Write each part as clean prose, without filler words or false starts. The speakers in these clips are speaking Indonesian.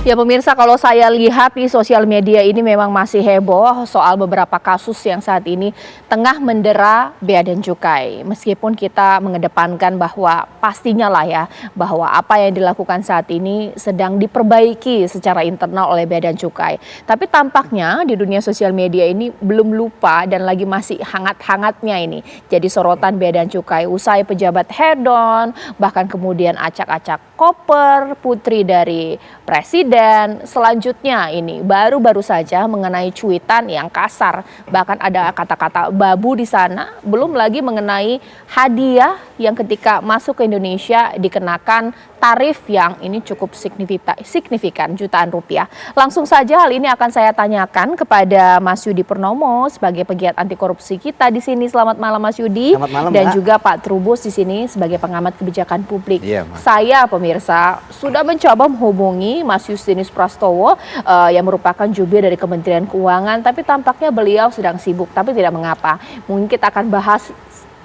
Ya pemirsa, kalau saya lihat di sosial media ini memang masih heboh soal beberapa kasus yang saat ini tengah mendera Bea dan Cukai. Meskipun kita mengedepankan bahwa pastinya lah ya, bahwa apa yang dilakukan saat ini sedang diperbaiki secara internal oleh Bea dan Cukai. Tapi tampaknya di dunia sosial media ini belum lupa dan lagi masih hangat-hangatnya ini. Jadi sorotan Bea dan Cukai usai pejabat hedon, bahkan kemudian acak-acak koper putri dari presiden. Dan selanjutnya ini baru-baru saja mengenai cuitan yang kasar, bahkan ada kata-kata babu di sana, belum lagi mengenai hadiah yang ketika masuk ke Indonesia dikenakan tarif yang ini cukup signifikan jutaan rupiah. Langsung saja hal ini akan saya tanyakan kepada Mas Yudi Purnomo sebagai pegiat anti korupsi kita di sini. Selamat malam Mas Yudi. Selamat malam, dan Mbak. juga Pak Trubus di sini sebagai pengamat kebijakan publik. Iya, Mbak. Saya pemirsa sudah mencoba menghubungi Mas Justinus Prastowo yang merupakan jubir dari Kementerian Keuangan, tapi tampaknya beliau sedang sibuk, tapi tidak mengapa. Mungkin kita akan bahas,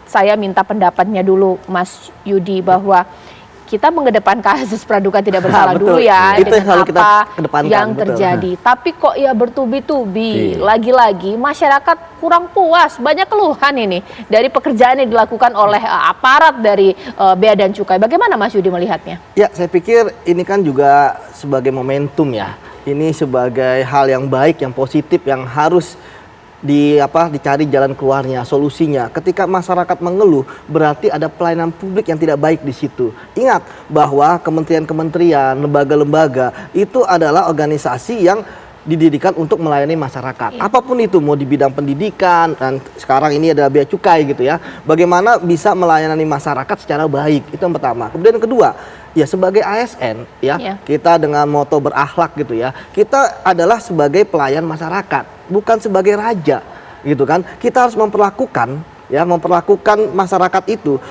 saya minta pendapatnya dulu Mas Yudi bahwa kita mengedepankan kasus praduga tidak bersalah dulu ya, itu dengan kita apa kedepankan, yang terjadi. Tapi kok ya bertubi-tubi, lagi-lagi masyarakat kurang puas, banyak keluhan ini dari pekerjaan yang dilakukan oleh aparat dari Bea dan Cukai. Bagaimana Mas Yudi melihatnya? Ya, saya pikir ini kan juga sebagai momentum ya. Ini sebagai hal yang baik, yang positif, yang harus dicari jalan keluarnya, solusinya. Ketika masyarakat mengeluh, berarti ada pelayanan publik yang tidak baik di situ. Ingat bahwa kementerian-kementerian, lembaga-lembaga itu adalah organisasi yang didirikan untuk melayani masyarakat. Apapun itu, mau di bidang pendidikan, dan sekarang ini ada Bea Cukai gitu ya. Bagaimana bisa melayani masyarakat secara baik, itu yang pertama. Kemudian yang kedua, ya sebagai ASN ya, kita dengan moto berakhlak gitu ya. Kita adalah sebagai pelayan masyarakat, bukan sebagai raja gitu kan. Kita harus memperlakukan masyarakat itu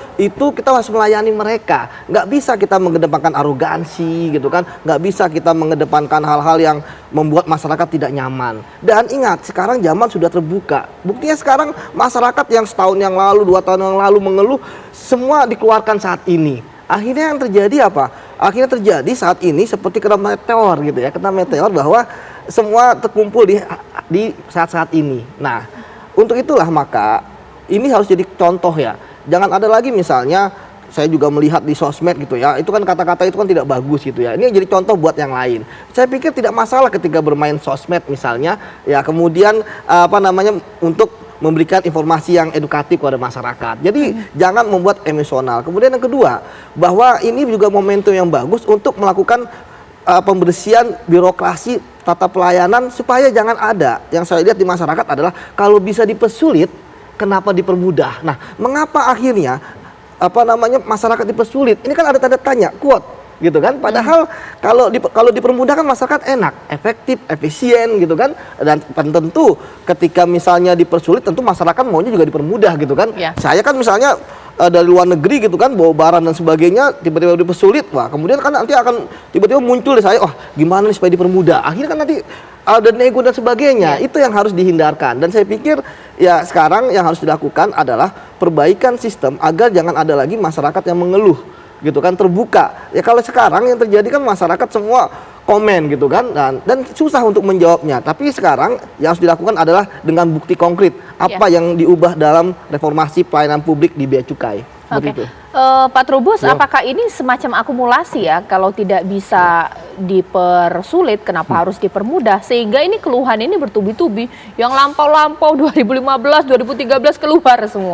kita harus melayani mereka. Nggak bisa kita mengedepankan arogansi gitu kan, nggak bisa kita mengedepankan hal-hal yang membuat masyarakat tidak nyaman. Dan ingat, sekarang zaman sudah terbuka. Buktinya sekarang masyarakat yang setahun yang lalu, 2 tahun yang lalu mengeluh, semua dikeluarkan saat ini. Akhirnya yang terjadi apa? Akhirnya terjadi saat ini seperti kena meteor gitu ya, kena meteor bahwa semua terkumpul di saat-saat ini. Nah, untuk itulah maka ini harus jadi contoh ya. Jangan ada lagi misalnya, saya juga melihat di sosmed gitu ya, itu kan kata-kata itu kan tidak bagus gitu ya. Ini jadi contoh buat yang lain. Saya pikir tidak masalah ketika bermain sosmed misalnya, ya kemudian untuk memberikan informasi yang edukatif kepada masyarakat. Jadi jangan membuat emosional. Kemudian yang kedua, bahwa ini juga momentum yang bagus untuk melakukan pembersihan birokrasi tata pelayanan supaya jangan ada. Yang saya lihat di masyarakat adalah kalau bisa dipersulit, kenapa dipermudah? Nah, mengapa akhirnya masyarakat dipersulit? Ini kan ada tanda tanya, quote gitu kan. Padahal kalau dipermudah kan masyarakat enak, efektif, efisien gitu kan. Dan tentu ketika misalnya dipersulit, tentu masyarakat maunya juga dipermudah gitu kan. Saya kan misalnya dari luar negeri gitu kan, bawa barang dan sebagainya, tiba-tiba dipersulit, wah kemudian kan nanti akan tiba-tiba muncul di saya, gimana nih supaya dipermudah. Akhirnya kan nanti ada nego dan sebagainya. Itu yang harus dihindarkan. Dan saya pikir ya sekarang yang harus dilakukan adalah perbaikan sistem agar jangan ada lagi masyarakat yang mengeluh gitu kan, terbuka. Ya kalau sekarang yang terjadi kan masyarakat semua komen gitu kan, dan susah untuk menjawabnya. Tapi sekarang yang harus dilakukan adalah dengan bukti konkret apa yang diubah dalam reformasi pelayanan publik di Bea Cukai. Oke. Pak Trubus, apakah ini semacam akumulasi ya? Kalau tidak bisa dipersulit, kenapa harus dipermudah? Sehingga ini keluhan ini bertubi-tubi, yang lampau-lampau 2015, 2013 keluar semua.